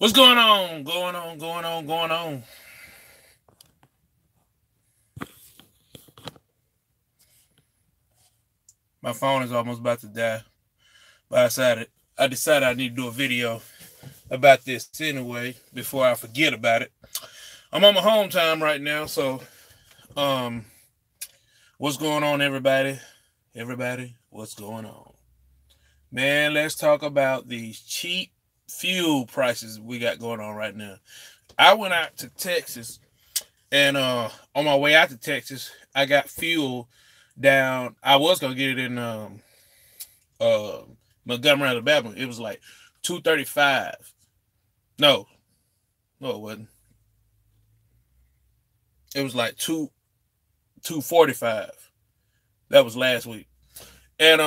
What's going on? Going on. My phone is almost about to die. But I decided I need to do a video about this anyway before I forget about it. I'm on my home time right now, so um what's going on, everybody? Everybody, what's going on? Man, let's talk about these cheap fuel prices we got going on right now. I went out to Texas and on my way out to Texas, I got fuel down. I was gonna get it in uh Montgomery, Alabama. It was like 235. No, no, it wasn't. It was like 245. That was last week. And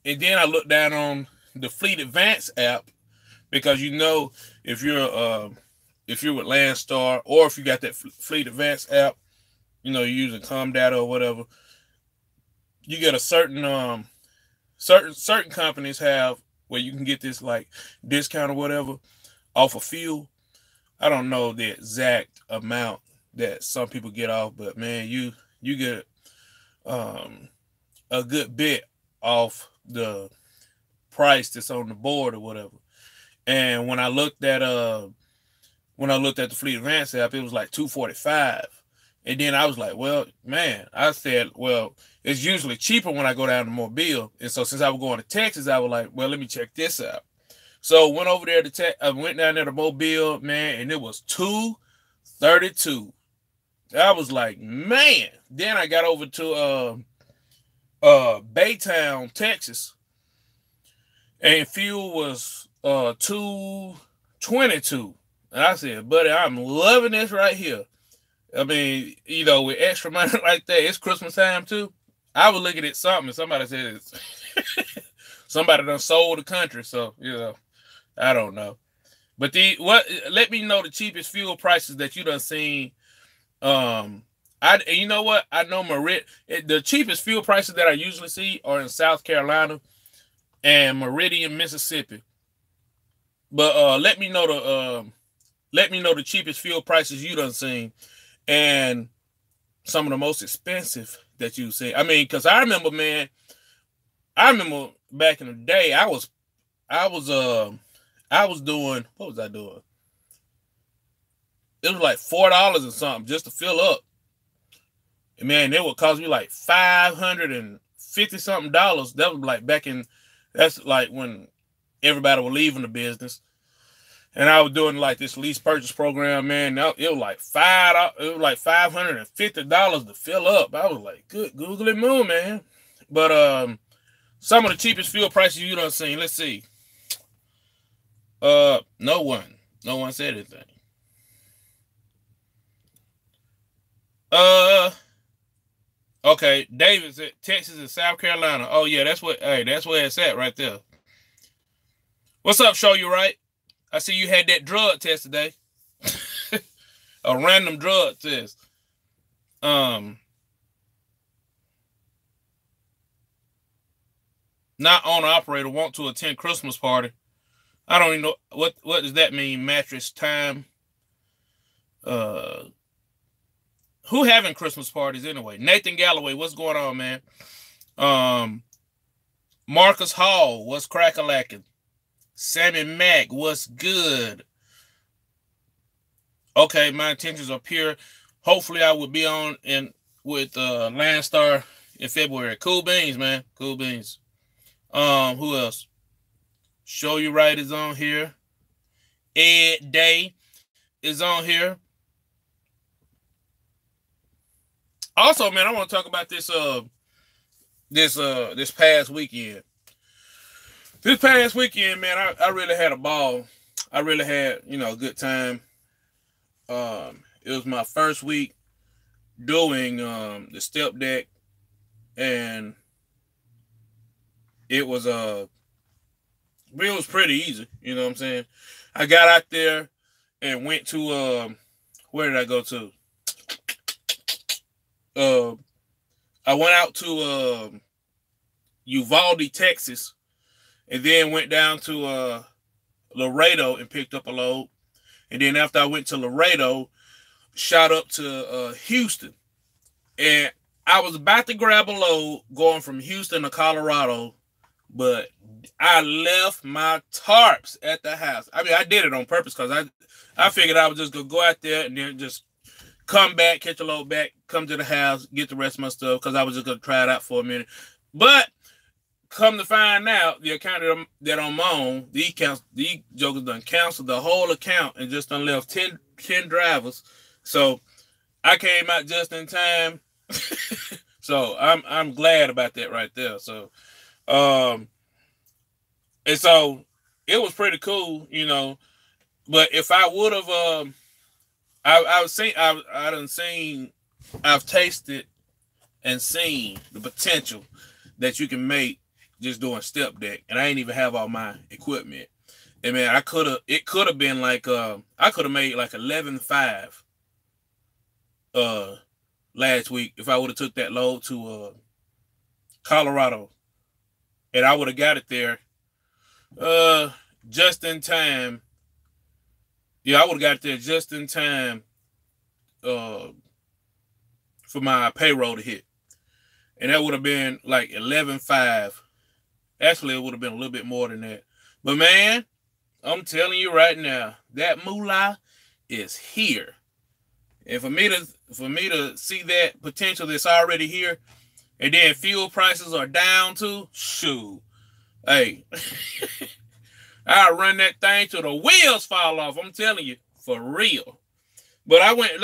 then I looked down on the FleetAdvance app because if you're if you're with Landstar or if you got that FleetAdvance app, you're using Com Data or whatever, you get a certain companies have where you can get this like discount or whatever off of fuel. I don't know the exact amount that some people get off, but man, you get um a good bit off the price that's on the board or whatever. And when I looked at the FleetAdvance app, it was like 245. And then I was like, well, man, I said, well, it's usually cheaper when I go down to Mobile. And so since I was going to Texas, I was like, well, let me check this out. So went over there I went down there to Mobile, man, and it was 232. I was like, man. Then I got over to Baytown, Texas, and fuel was 222. And I said, buddy, I'm loving this right here. I mean, with extra money like that, it's Christmas time too. I was looking at something and somebody said somebody done sold the country, so I don't know. But let me know the cheapest fuel prices that you done seen. You know what? I know the cheapest fuel prices that I usually see are in South Carolina and Meridian, Mississippi. But let me know the cheapest fuel prices you done seen and some of the most expensive that you've seen. I mean, because I remember back in the day, I was doing, what was I doing? It was like $4 or something just to fill up. And man, it would cost me like $550 something. That was like that's like when everybody was leaving the business. And I was doing like this lease purchase program, man. It was like $550 to fill up. I was like, good googly moon, man. But some of the cheapest fuel prices you done seen. Let's see. No one said anything. Okay, David said Texas and South Carolina. Oh yeah, that's where it's at right there. What's up, Show You Right? I see you had that drug test today. A random drug test. Not owner operator want to attend Christmas party. I don't even know what does that mean, mattress time. Who having Christmas parties anyway? Nathan Galloway, what's going on, man? Marcus Hall, what's crack-a-lacking? Sammy Mack, what's good? Okay, my intentions are pure. Hopefully, I will be on with Landstar in February. Cool beans, man. Cool beans. Who else? Show You Right is on here. Ed Day is on here. Also, man, I want to talk about this past weekend. This past weekend, man, I really had a ball. I really had, a good time. It was my first week doing the step deck, and it was pretty easy. You know what I'm saying? I got out there and went to where did I go to? I went out to Uvalde, Texas, and then went down to Laredo and picked up a load. And then after I went to Laredo, shot up to Houston. And I was about to grab a load going from Houston to Colorado, but I left my tarps at the house. I mean, I did it on purpose because I figured I was just going to go out there and then just come back, catch a load back, come to the house, get the rest of my stuff because I was just going to try it out for a minute. But come to find out, the account that I'm on, these jokers done canceled the whole account and just done left 10 drivers. So I came out just in time. So I'm glad about that right there. So and so it was pretty cool, you know. But if I would have I've tasted and seen the potential that you can make just doing step deck, and I ain't even have all my equipment. And man, it could have been like I could have made like 11.5 last week if I would have took that load to Colorado, and I would have got it there just in time. Yeah, I would have got it there just in time for my payroll to hit, and that would have been like 11.5. Actually, it would have been a little bit more than that. But man, I'm telling you right now, that moolah is here. And for me to see that potential that's already here, and then fuel prices are down too, shoot. Hey, I'll run that thing till the wheels fall off. I'm telling you, for real. But I went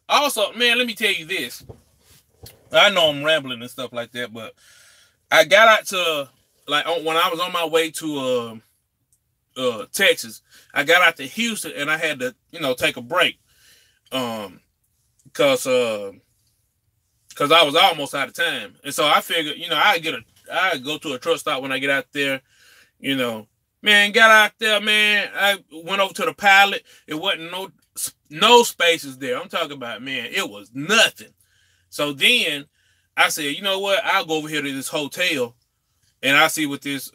also, man, let me tell you this. I know I'm rambling and stuff like that, but I got out to when I was on my way to Texas, I got out to Houston and I had to, take a break. Cause I was almost out of time. And so I figured, I'd go to a truck stop when I get out there, man, got out there, man. I went over to the Pilot. It wasn't no spaces there. I'm talking about, man, it was nothing. So then I said, you know what? I'll go over here to this hotel and I see what this,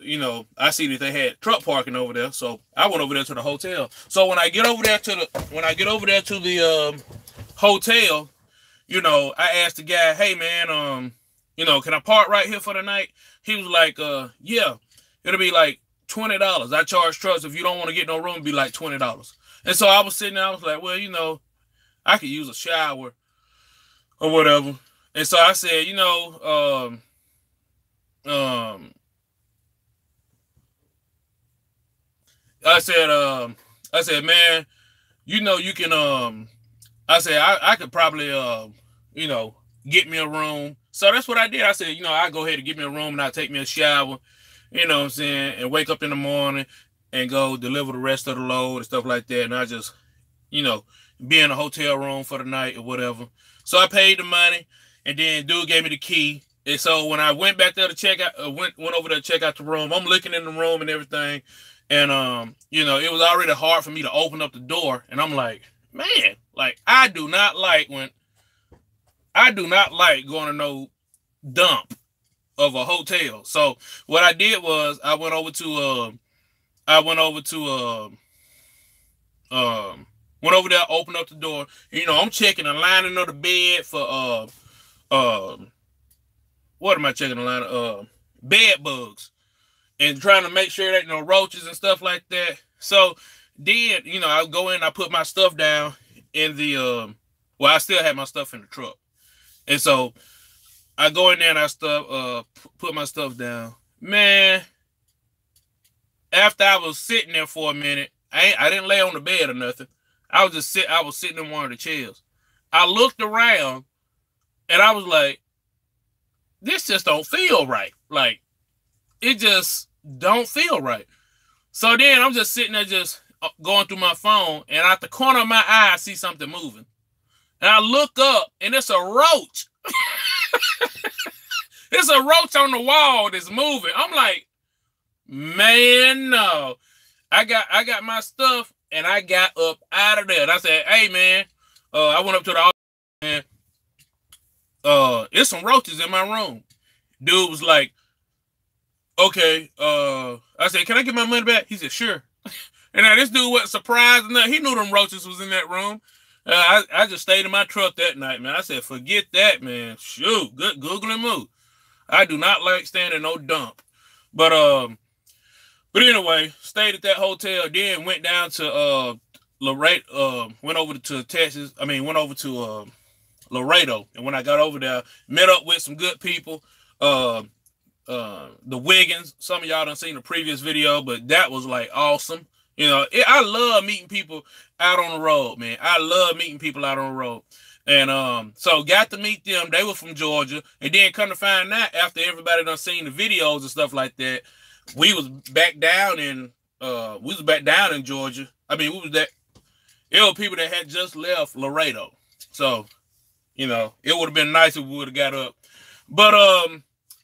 I see that they had truck parking over there. So I went over there to the hotel. So when I get over there to the hotel, I asked the guy, hey man, can I park right here for the night? He was like, yeah, it'll be like $20. I charge trucks. If you don't want to get no room, it'll be like $20. And so I was sitting there, I was like, well, I could use a shower or whatever. And so I said, I said, man, you can, I said, I could probably, get me a room. So that's what I did. I said, I go ahead and get me a room and I'll take me a shower, what I'm saying, and wake up in the morning and go deliver the rest of the load and stuff like that. And I just, be in a hotel room for the night or whatever. So I paid the money and then dude gave me the key. And so when I went back there to check out, went over there to check out the room, I'm looking in the room and everything. And, it was already hard for me to open up the door. And I'm like, man, I do not like going to no dump of a hotel. So what I did was I went over there, opened up the door. I'm checking the lining of the bed for what am I checking the line of? Bed bugs. And trying to make sure that no roaches and stuff like that. So then, I go in, I put my stuff down in the I still had my stuff in the truck. And so I go in there and I put my stuff down. Man, after I was sitting there for a minute, I didn't lay on the bed or nothing. I was sitting in one of the chairs. I looked around and I was like, this just don't feel right. Like, it just don't feel right. So then I'm just sitting there just going through my phone, and out the corner of my eye, I see something moving. And I look up, and it's a roach. It's a roach on the wall that's moving. I'm like, man, no. I got my stuff, and I got up out of there. And I said, hey, man, I went up to the office, and there's some roaches in my room. Dude was like, okay. I said, can I get my money back? He said, sure. And now this dude wasn't surprised enough. He knew them roaches was in that room. I just stayed in my truck that night, man. I said, forget that, man. Shoot, good Google and move. I do not like staying in no dump. But anyway, stayed at that hotel, then went down to Laredo, went over to Texas. I mean, went over to Laredo. And when I got over there, met up with some good people. The Wiggins. Some of y'all done seen the previous video, but that was like awesome. You know, I love meeting people out on the road, man. I love meeting people out on the road. And so got to meet them. They were from Georgia. And then come to find out, after everybody done seen the videos and stuff like that, we was back down in Georgia. I mean, it were people that had just left Laredo. So, you know, it would have been nice if we would have got up. But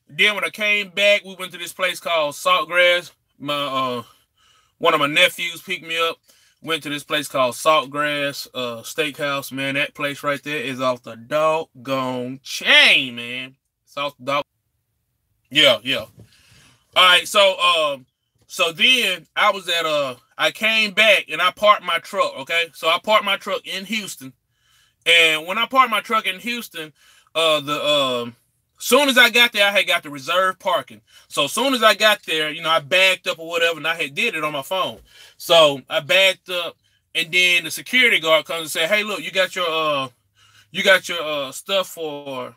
then when I came back, we went to this place called Saltgrass. One of my nephews picked me up. Went to this place called Saltgrass Steakhouse. Man, that place right there is off the doggone chain, man. It's off the dog. Yeah. All right, so then I was at I came back and I parked my truck. Okay, so I parked my truck in Houston, and when I parked my truck in Houston, soon as I got there, I had got the reserve parking. So as soon as I got there, you know, I backed up or whatever, and I had did it on my phone. So I backed up, and then the security guard comes and said, "Hey, look, you got your stuff for,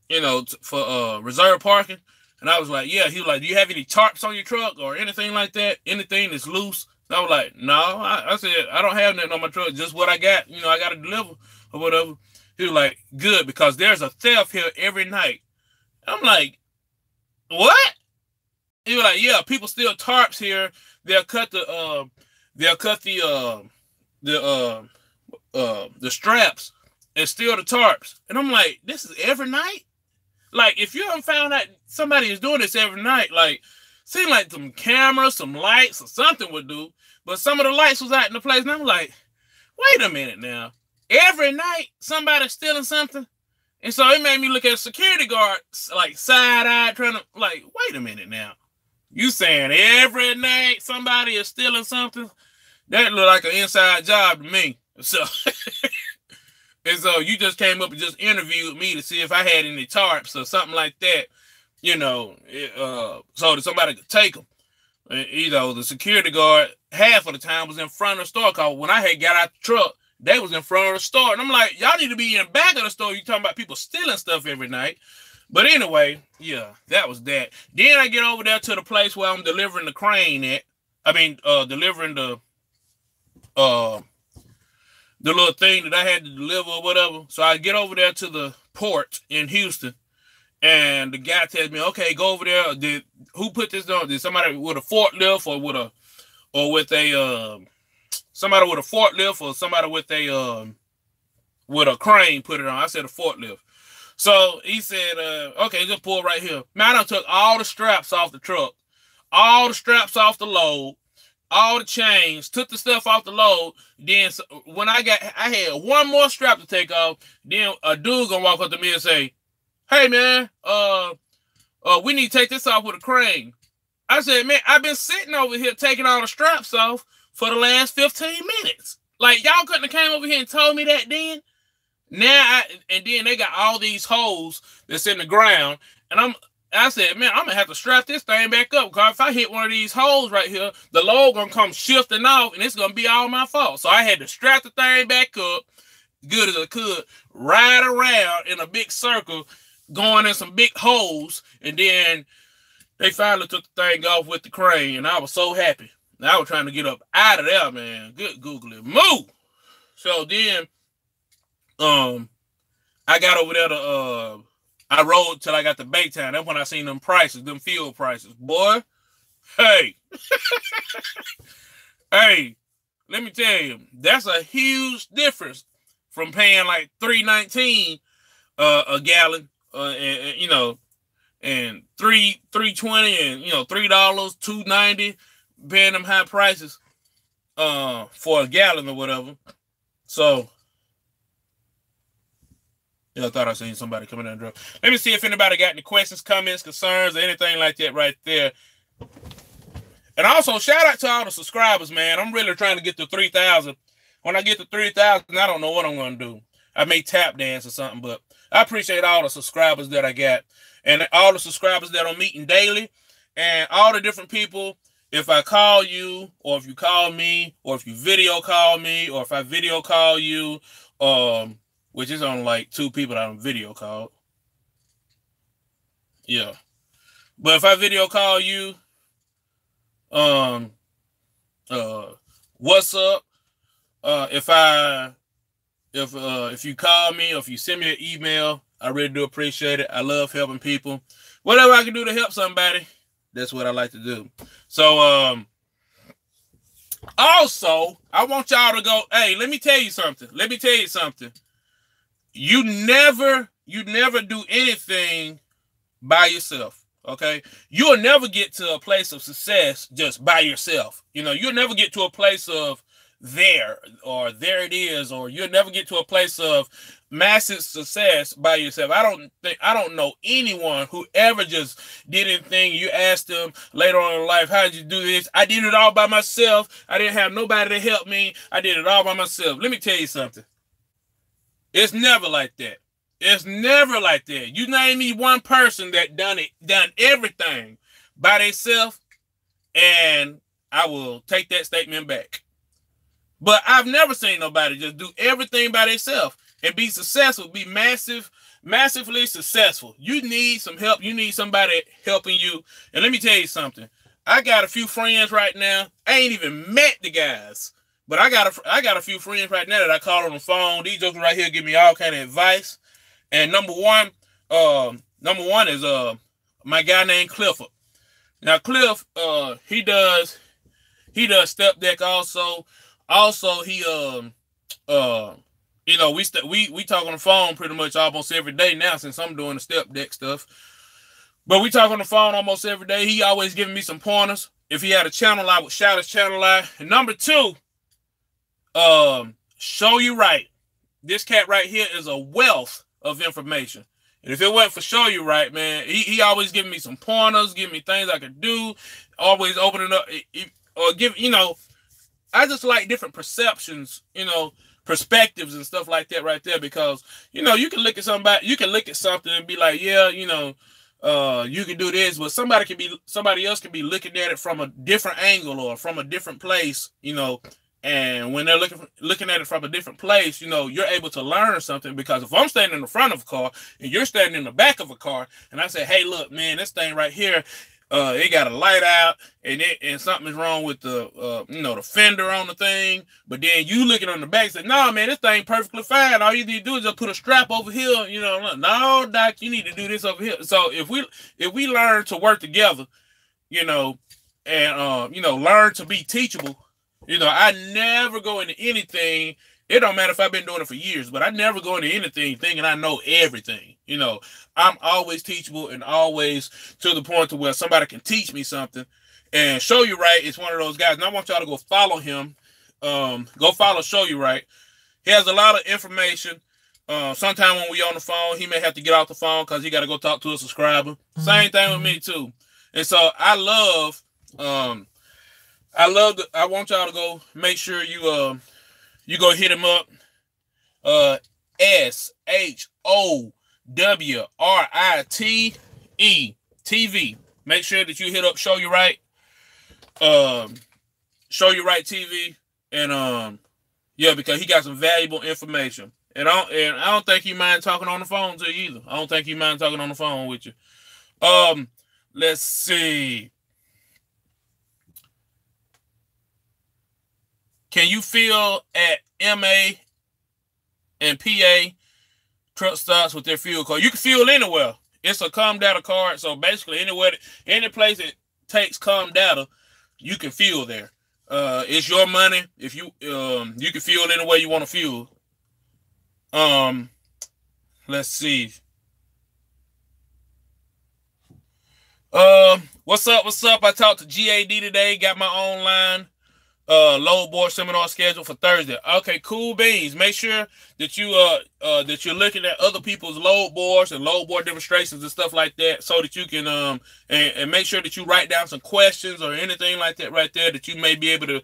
you know, for reserve parking." And I was like, "Yeah." He was like, "Do you have any tarps on your truck or anything like that? Anything that's loose?" And I was like, "No." I said, "I don't have nothing on my truck, just what I got. You know, I got to deliver or whatever." He was like, "Good, because there's a theft here every night." I'm like, "What?" He was like, "Yeah, people steal tarps here. They'll cut the straps and steal the tarps." And I'm like, "This is every night? Like, if you haven't found out somebody is doing this every night, like, seem like some cameras, some lights, or something would do." But some of the lights was out in the place, and I'm like, "Wait a minute now. Every night somebody's stealing something?" And so it made me look at a security guard like side-eyed, trying to like, wait a minute now. You saying every night somebody is stealing something? That looked like an inside job to me. So and so you just came up and just interviewed me to see if I had any tarps or something like that, you know, so that somebody could take them. You know, the security guard half of the time was in front of the store, because when I had got out the truck, they was in front of the store. And I'm like, y'all need to be in the back of the store. You talking about people stealing stuff every night. But anyway, yeah, that was that. Then I get over there to the place where I'm delivering the crane at. I mean, delivering the little thing that I had to deliver or whatever. So I get over there to the port in Houston, and the guy tells me, "Okay, go over there. Who put this on? Did somebody with a forklift or somebody with a forklift or somebody with a crane put it on?" I said a forklift. So he said, "Okay, just pull right here." Man, I done took all the straps off the truck, all the straps off the load, all the chains, took the stuff off the load. Then when I had one more strap to take off. Then a dude gonna walk up to me and say, "Hey man, we need to take this off with a crane." I said, "Man, I've been sitting over here taking all the straps off for the last 15 minutes. Like, y'all couldn't have came over here and told me that then?" And then they got all these holes that's in the ground, and I said, "Man, I'm gonna have to strap this thing back up, because if I hit one of these holes right here, the load gonna come shifting off, and it's gonna be all my fault." So I had to strap the thing back up, good as I could, ride around in a big circle, going in some big holes, and then they finally took the thing off with the crane, and I was so happy. I was trying to get up out of there, man. Good googly moo. So then, I got over there to I rode till I got to Baytown. That's when I seen them prices, them fuel prices. Boy, hey. Hey, let me tell you, that's a huge difference from paying like $3.19 a gallon, and you know, and $3.20 and $3, $2.90, paying them high prices for a gallon or whatever. So yeah, I thought I seen somebody coming down the road. Let me see if anybody got any questions, comments, concerns, or anything like that right there. And also, shout out to all the subscribers, man. I'm really trying to get to 3,000. When I get to 3,000, I don't know what I'm going to do. I may tap dance or something, but I appreciate all the subscribers that I got and all the subscribers that I'm meeting daily and all the different people. If I call you or if you call me or if you video call me or if I video call you, which is on like 2 people that I'm video called. Yeah. But if I video call you, what's up? If you call me or if you send me an email, I really do appreciate it. I love helping people. Whatever I can do to help somebody, that's what I like to do. So, also, I want y'all to go, hey, let me tell you something. You never do anything by yourself, okay? You'll never get to a place of success just by yourself. You know, you'll never get to a place of there it is, or you'll never get to a place of massive success by yourself. I don't know anyone who ever just did anything. You asked them later on in life, how did you do this? I did it all by myself. I didn't have nobody to help me. I did it all by myself. Let me tell you something. It's never like that. It's never like that. You name me one person that done everything by themselves, and I will take that statement back. But I've never seen nobody just do everything by themselves and be successful, be massively successful. You need some help. You need somebody helping you. And let me tell you something. I got a few friends right now. I ain't even met the guys, but I got a few friends right now that I call on the phone. These jokers right here give me all kind of advice. And number one is my guy named Clifford. Now Cliff, he does step deck also. Also, he you know, we talk on the phone pretty much almost every day now since I'm doing the step deck stuff. But we talk on the phone almost every day. He always giving me some pointers. If he had a channel, I would shout his channel out. And number 2, Show You Right. This cat right here is a wealth of information. And if it wasn't for Show You Right, man, he always giving me some pointers, giving me things I could do, always opening up or give, you know, I just like different perceptions, you know, perspectives and stuff like that right there, because, you know, you can look at something and be like, yeah, you know, you can do this, but somebody else can be looking at it from a different angle or from a different place, you know, and when they're looking at it from a different place, you know, you're able to learn something. Because if I'm standing in the front of a car and you're standing in the back of a car and I say, hey, look, man, this thing right here, it got a light out and something's wrong with the you know, the fender on the thing, but then you looking on the back and say, no, man, this thing perfectly fine. All you need to do is just put a strap over here, you know. No, doc, you need to do this over here. So if we learn to work together, you know, and you know, learn to be teachable, you know, I never go into anything. It don't matter if I've been doing it for years, but I never go into anything thinking I know everything. You know, I'm always teachable and always to the point to where somebody can teach me something. And Show You Right is one of those guys. And I want y'all to go follow him. Go follow Show You Right. He has a lot of information. Sometime when we on the phone, he may have to get off the phone because he got to go talk to a subscriber. Same thing with me too. And so I want y'all to go make sure you go hit him up. SHOWRITE TV. Make sure that you hit up Show You Right. Show You Right TV. And yeah, because he got some valuable information. And I don't think he mind talking on the phone to you either. I don't think he mind talking on the phone with you. Let's see. Can you feel at MA and PA truck stops with their fuel card? You can fuel anywhere. It's a COM data card. So basically anywhere, any place it takes COM data, you can fuel there. It's your money. If you you can fuel anywhere you want to fuel. Let's see. What's up? I talked to GAD today, got my own line. load board seminar scheduled for Thursday. Okay, cool beans. Make sure that you're looking at other people's load boards and load board demonstrations and stuff like that, so that you can and make sure that you write down some questions or anything like that right there that you may be able to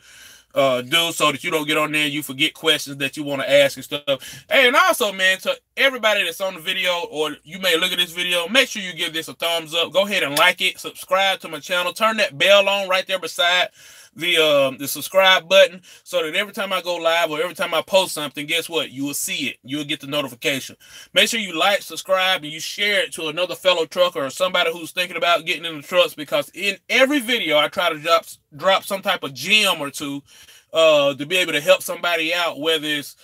do, so that you don't get on there and you forget questions that you want to ask and stuff. And also, man, to everybody that's on the video, or you may look at this video, make sure you give this a thumbs up. Go ahead and like it, subscribe to my channel, turn that bell on right there beside the subscribe button, so that every time I go live or every time I post something, guess what? You will see it. You will get the notification. Make sure you like, subscribe, and you share it to another fellow trucker or somebody who's thinking about getting in the trucks, because in every video I try to drop some type of gem or two to be able to help somebody out, whether it's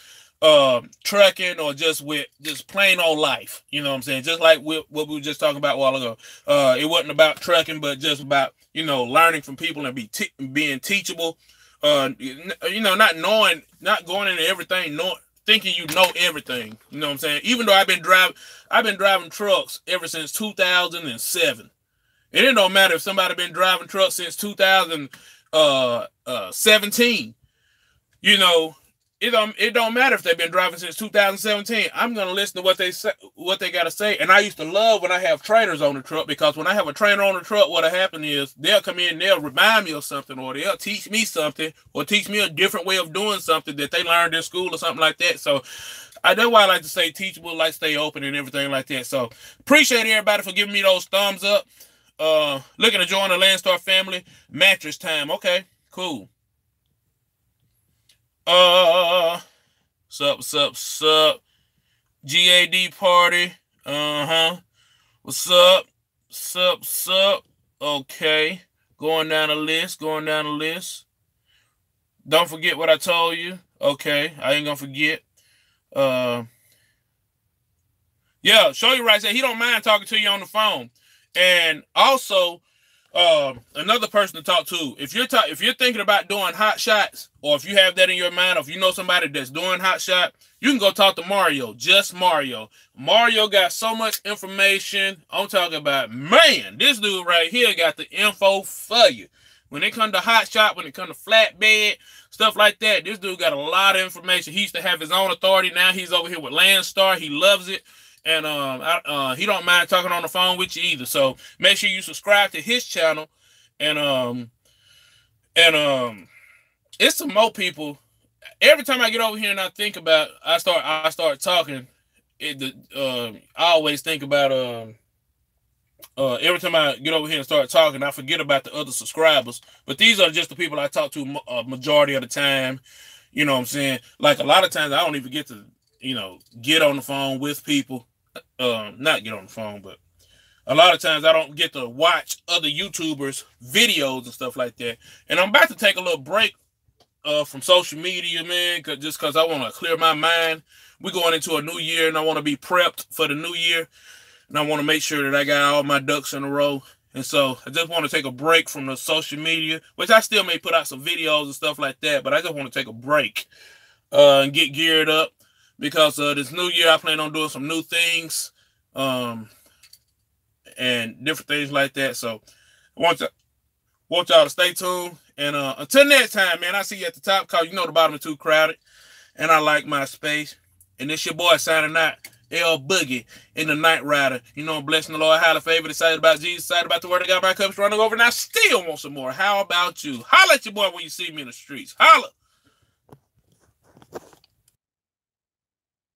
trucking or just plain old life. You know what I'm saying? Just like what we were just talking about a while ago. It wasn't about trucking, but just about, learning from people and being teachable. Not going into everything, thinking you know everything. You know what I'm saying? Even though I've been driving trucks ever since 2007. And it don't matter if somebody been driving trucks since 2017. It don't matter if they've been driving since 2017. I'm gonna listen to what they say, what they gotta say. And I used to love when I have trainers on the truck, because when I have a trainer on the truck, what'll happen is they'll come in, they'll remind me of something, or they'll teach me something, or teach me a different way of doing something that they learned in school or something like that. So that's why I like to say teachable, like stay open and everything like that. So appreciate everybody for giving me those thumbs up. Looking to join the Landstar family. Mattress time. Okay, cool. Sup. GAD party. What's up? Sup. Okay. Going down the list. Don't forget what I told you. Okay, I ain't gonna forget. Yeah, show you right there. He don't mind talking to you on the phone. And also, another person to talk to. If you're thinking about doing hot shots, or if you have that in your mind, or if you know somebody that's doing hot shot, you can go talk to Mario. Just Mario. Mario got so much information. I'm talking about, man, this dude right here got the info for you. When it comes to hot shot, when it comes to flatbed, stuff like that, this dude got a lot of information. He used to have his own authority. Now he's over here with Landstar. He loves it. And he don't mind talking on the phone with you either. So make sure you subscribe to his channel. And it's some more people. Every time I get over here and I think about, I start talking. I always think about every time I get over here and start talking, I forget about the other subscribers. But these are just the people I talk to majority of the time. You know what I'm saying? Like a lot of times I don't even get to get on the phone with people. Not get on the phone, but a lot of times I don't get to watch other YouTubers' videos and stuff like that. And I'm about to take a little break from social media, man, just because I want to clear my mind. We're going into a new year, and I want to be prepped for the new year. And I want to make sure that I got all my ducks in a row. And so I just want to take a break from the social media, which I still may put out some videos and stuff like that, but I just want to take a break and get geared up. Because this new year, I plan on doing some new things and different things like that. So I want y'all to stay tuned. And until next time, man, I see you at the top, because the bottom is too crowded. And I like my space. And this your boy signing out, L Boogie in the Night Rider. Blessing the Lord, highly favored, excited about Jesus, excited about the word of God, my cups running over, and I still want some more. How about you? Holla at your boy when you see me in the streets. Holla.